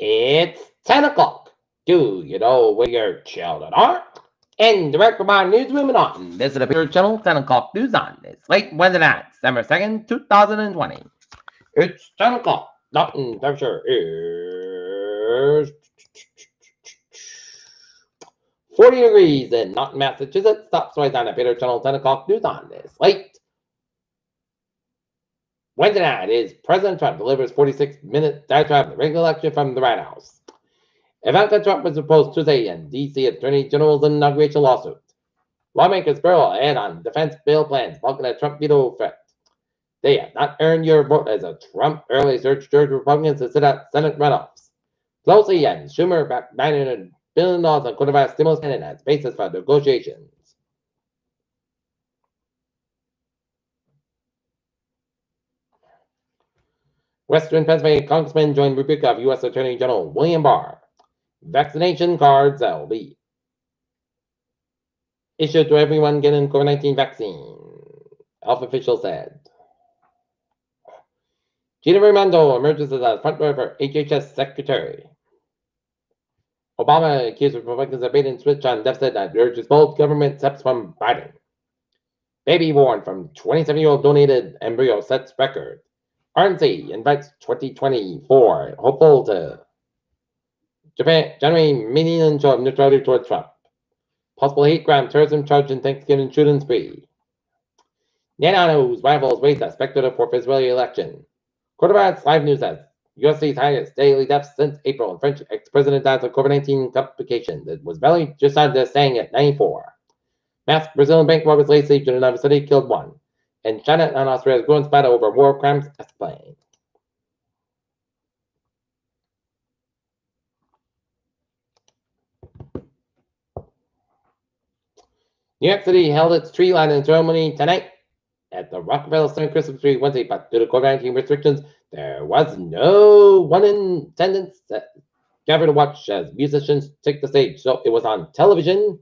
It's 10 o'clock. Do you know where your children are? And direct from our newsroom in Austin, this is the Picture Channel 10 o'clock news on this late Wednesday night, December 2nd, 2020. It's 10 o'clock. Mountain temperature is 40 degrees in Norton, Massachusetts. Stop right on the Picture Channel 10 o'clock news on this late Wednesday night is President Trump delivers 46-minute diatribe of the regular election from the White House. Ivanka Trump was proposed Tuesday in D.C. Attorney General's inauguration lawsuit. Lawmakers barrel ahead on defense bill plans, blocking a Trump veto threat. They have not earned your vote as a Trump early search urged Republicans to sit out Senate runoffs. Pelosi and Schumer backed $900 billion on coronavirus stimulus and as basis for negotiations. Western Pennsylvania Congressman joined rebuke of U.S. Attorney General William Barr. Vaccination cards will be issued to everyone getting COVID-19 vaccine, health official said. Gina Raimondo emerges as a front runner for HHS secretary. Obama accused Republicans of bait and switch on deficit and urges bold government steps from Biden. Baby born from 27-year-old donated embryo sets record. RNC invites 2024 hopeful to Japan January meeting and show of neutrality toward Trump. Possible hate crime terrorism charge in Thanksgiving shooting spree. Netanyahu's rivals raise a speculative for Israeli election. Coronavirus live news says USA's highest daily deaths since April. French ex-president dies of COVID-19 complications. It was barely just under staying at 94. Masked Brazilian bank robbers late siege in another city killed one. And China and Australia's growing spat over war crimes explained. New York City held its tree lighting ceremony tonight at the Rockefeller Center Christmas tree Wednesday, but due to COVID-19 restrictions, there was no one in attendance gathered to watch as musicians take the stage, so it was on television.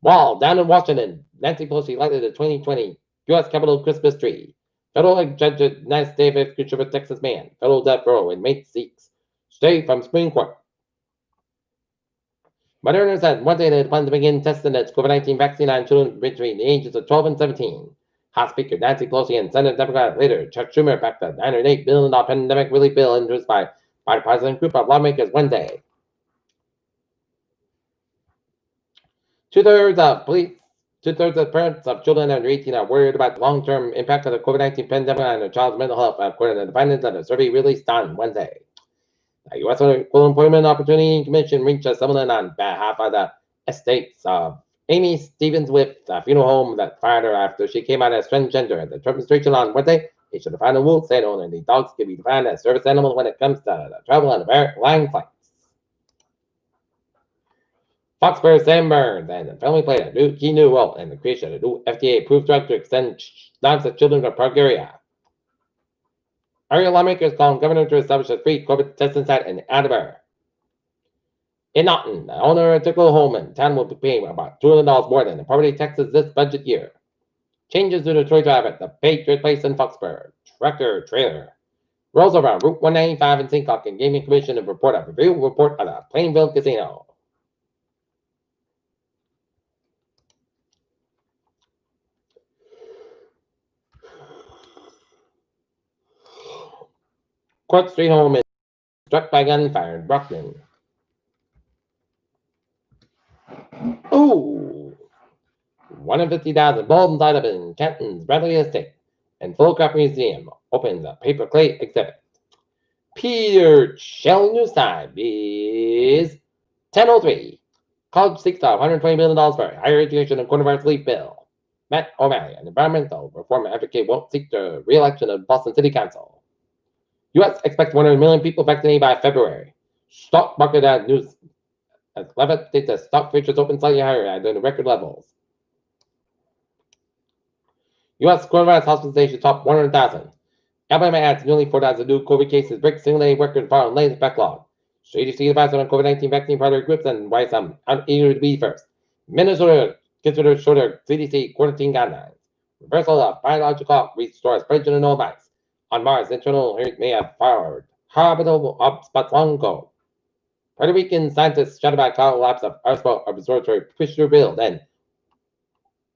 While down in Washington, Nancy Pelosi lighted the 2020 U.S. Capitol Christmas tree. Federal judge of the United States execution of a Texas man, federal death row inmate seeks stay from Supreme Court. Moderna said Wednesday that it plans to begin testing its COVID-19 vaccine on children between the ages of 12 and 17. House Speaker Nancy Pelosi and Senate Democrat leader Chuck Schumer backed the $908 billion pandemic relief bill introduced by bipartisan group of lawmakers Wednesday. Two-thirds of parents of children under 18 are worried about the long-term impact of the COVID-19 pandemic on their child's mental health, according to the findings of a survey released on Wednesday. The U.S. Equal Employment Opportunity Commission reached a settlement on behalf of the estates of Amy Stevens with a funeral home that fired her after she came out as transgender. The demonstration on Wednesday issued a final rule saying only dogs can be defined as service animals when it comes to the travel and airline flights. Fox Bear Sam Burns and the family played a key new role in the creation of a new FDA-approved drug to extend lives of children with progeria. Area lawmakers call on governor to establish a free COVID testing site in Attleboro. In Norton, the owner of a typical home in town will be paying about $200 more than the property taxes this budget year. Changes to the toy drive at the Patriot Place in Foxborough. Tractor trailer rolls over on Route 195 in St. Cloud and Gaming Commission to report a review report of the Plainville Casino. Court Street home is struck by gunfire in Brooklyn. Ooh! 150,000 bulbs light up in Canton's Bradley Estate, and Photograph Museum opens a paper clay exhibit. Peter Shell News Time is 10:03. College seeks $120 million for higher education and coronavirus relief bill. Matt O'Malley, an environmental reform advocate, won't seek the re-election of Boston City Council. U.S. expects 100 million people vaccinated by February. Stock market news as 11 states as stock futures open slightly higher than the record levels. U.S. coronavirus hospitalization topped 100,000. Alabama adds nearly 4,000 new COVID cases, breaks single-day record far on latest backlog. CDC advised on COVID-19 vaccine primary groups and why some are eager to be first. Minnesota considers shorter CDC quarantine guidelines. Reversal of biological clock restores predator no bites. On Mars, internal may have fired Habitable Obspatlongo. Puerto Rican scientists shut about collapse of Arsenal Observatory push to build. And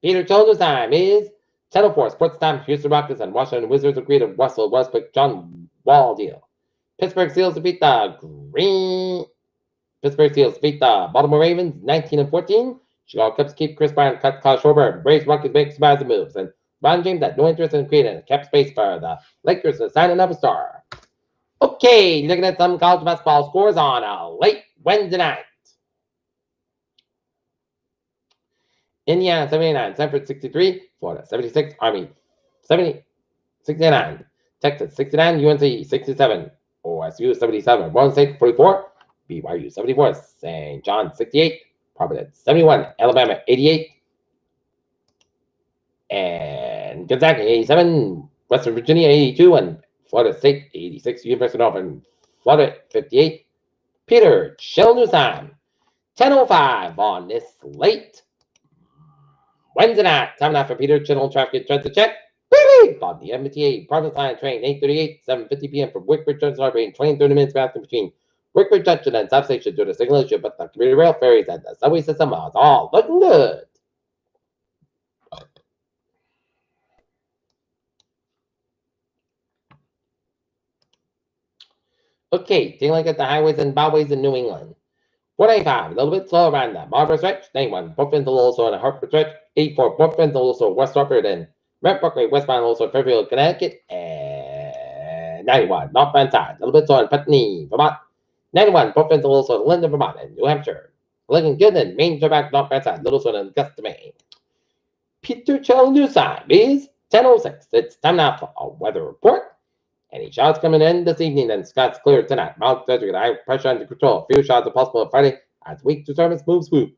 Peter Children's time is Channel 4 Sports Time. Houston Rockets and Washington Wizards agree to Russell Westbrook John Wall deal. Pittsburgh Steelers defeat the Baltimore Ravens 19-14. Chicago Cubs keep Chris Bryant, cut Kyle Schwarber. Braves Rockets make surprise moves. And Ron James had no interest in creating a cap space for the Lakers to sign another star. Okay, looking at some college basketball scores on a late Wednesday night. Indiana 79, Stanford 63, Florida 76, Army 69, Texas 69, UNC 67, OSU 77, Boise State 44, BYU 74, St. John 68, Providence 71, Alabama 88, and Gonzaga 87, Western Virginia 82, and Florida State 86, University of Northern Florida 58. Peter, chill news time. 10:05 on this late Wednesday night. Time now for Peter Channel Traffic Trends to check. Beep on the MTA Province Line train 8:38, 7:50 p.m. from Wickford Junction Library, 20-30 minutes passing between Wickford Junction and South Station due to signal issue, but the commuter rail ferries and the subway system are all looking good. Okay, taking a look at the highways and byways in New England. 495, a little bit slow around the Marlboro stretch. 91, Brookfield a little slow on the Hartford stretch. 84, Brookfield a little slow West Hartford and Red Brooklyn westbound a little slow Fairfield, Connecticut. And 91, northbound side, a little bit slow in Putney, Vermont. 91, Brookfield a little slow in Linden, Vermont and New Hampshire. Looking good in Maine, back northbound side, a little slow in Augusta, Maine. Peter Channel News time is 10:06. It's time now for a weather report. Any showers coming in this evening and skies clear tonight. Mild to high pressure under control. Few showers are possible on Friday as weak disturbance moves through.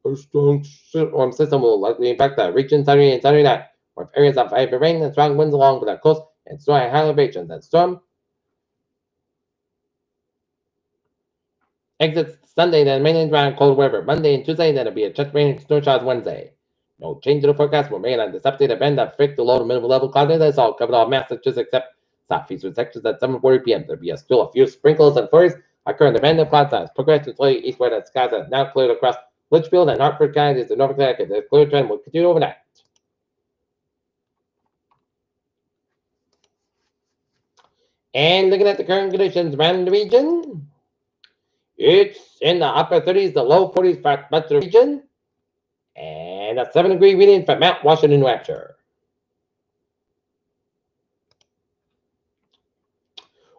A strong storm system will likely impact the region Saturday and Saturday night, with areas of heavy rain and strong winds along the coast and snow at high elevations. And storm exits Sunday, then mainland dry and cold weather. Monday and Tuesday, then it'll be a just rain and snow showers Wednesday. No change to the forecast will remain on this updated band of thick to low to minimal level cloud. That's all covered all Massachusetts except southeastern sections at 7:40 p.m. There'll be still a few sprinkles and flurries occur in the band of cloud size. Progressively eastward as skies are now cleared across Litchfield and Hartford counties in Norfolk, Connecticut. The clear trend will continue overnight. And looking at the current conditions around the region, it's in the upper 30s, the low 40s for much of the region, and a 7-degree reading for Mount Washington, New Hampshire.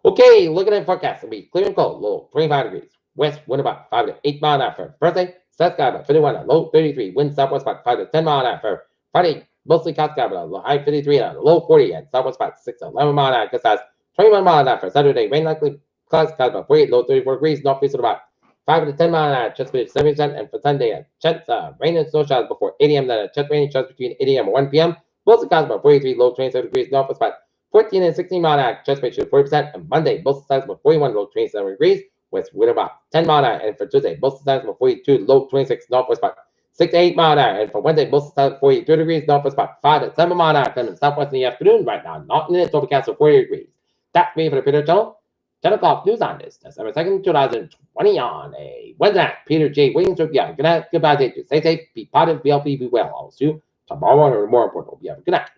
Okay, looking at the forecast, it'll be clear and cold, low 25 degrees. West, wind about 5 to 8 miles an hour for Thursday. South sky about 51 and low 33. Wind southwest about 5 to 10 miles an hour for Friday. Mostly cloud sky about a high 53 and a low 40. And southwest about 6 to 11 miles an hour. Gust 21 miles an hour for Saturday. Rain likely clouds about 48, low 34 degrees. Northeast at about 5 to 10 miles an hour. Chance of 70%. And for Sunday, chance rain and snow showers before 8 a.m. Then a chance rain showers between 8 a.m. and 1 p.m. Mostly clouds about 43, low 27 degrees. Northwest about 14 and 16 mile an hour, chest ratio 40%. And Monday, both sides were 41, low 27 degrees, west wind about 10 mile an hour. And for Tuesday, both sides were 42, low 26, northwest about 6 to 8 mile an hour. And for Wednesday, both sides 42 degrees, northwest about 5 to 7 mile an hour. Coming southwest in the afternoon right now, not in it, overcast of 40 degrees. That's me for the Peter Channel. 10 o'clock news on this, December 2nd, 2020 on a Wednesday night. Peter J. Wiggins, good night, goodbye, stay safe, be positive, be healthy, be well. I'll see you tomorrow, or more important, be have a good night.